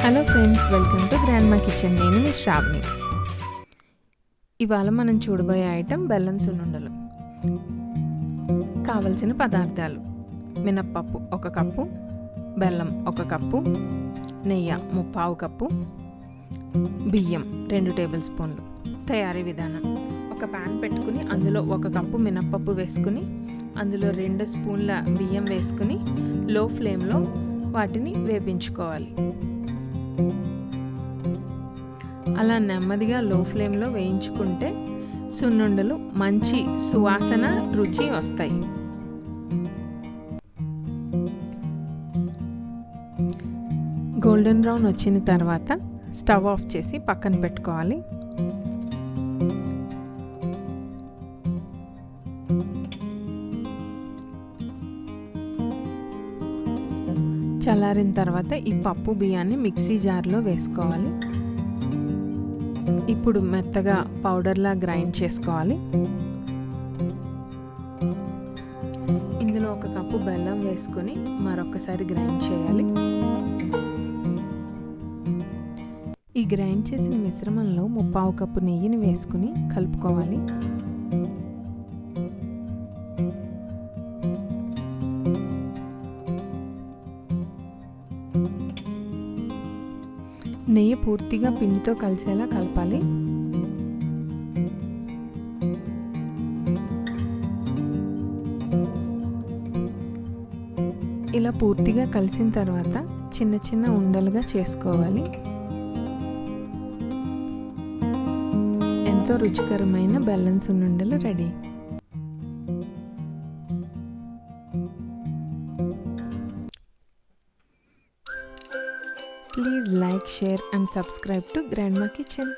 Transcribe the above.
Hello friends, welcome to grandma kitchen. నేను మీ శ్రావణి. ఇవాళ మనం చూడబోయే ఐటెం బెల్లం సున్నుండలు. కావలసిన పదార్థాలు: మినప్పప్పు 1 కప్పు, బెల్లం 1 కప్పు, నెయ్యి 3/4 కప్పు, బియ్యం 2 టేబుల్ స్పూన్లు. తయారీ విధానం: ఒక ప్యాన్ పెట్టుకుని అందులో 1 కప్పు మినప్పప్పు వేసుకుని అందులో 2 స్పూన్ల బియ్యం వేసుకుని లో ఫ్లేమ్లో వాటిని వేపించుకోవాలి. అలా నెమ్మదిగా లో ఫ్లేమ్లో వేయించుకుంటే సున్నుండలు మంచి సువాసన, రుచి వస్తాయి. గోల్డెన్ బ్రౌన్ వచ్చిన తర్వాత స్టవ్ ఆఫ్ చేసి పక్కన పెట్టుకోవాలి. చల్లారిన తర్వాత ఈ పప్పు బియ్యాన్ని మిక్సీ జార్లో వేసుకోవాలి. ఇప్పుడు మెత్తగా పౌడర్లా గ్రైండ్ చేసుకోవాలి. ఇందులో 1 కప్పు బెల్లం వేసుకొని మరొకసారి గ్రైండ్ చేయాలి. ఈ గ్రైండ్ చేసిన మిశ్రమంలో 3/4 కప్పు నెయ్యిని వేసుకుని కలుపుకోవాలి. నెయ్యి పూర్తిగా పిండితో కలిసేలా కలపాలి. ఇలా పూర్తిగా కలిసిన తర్వాత చిన్న చిన్న ఉండలుగా చేసుకోవాలి. ఎంతో రుచికరమైన బెల్లం సున్నుండలు ready. Please like, share and subscribe to Grandma Kitchen.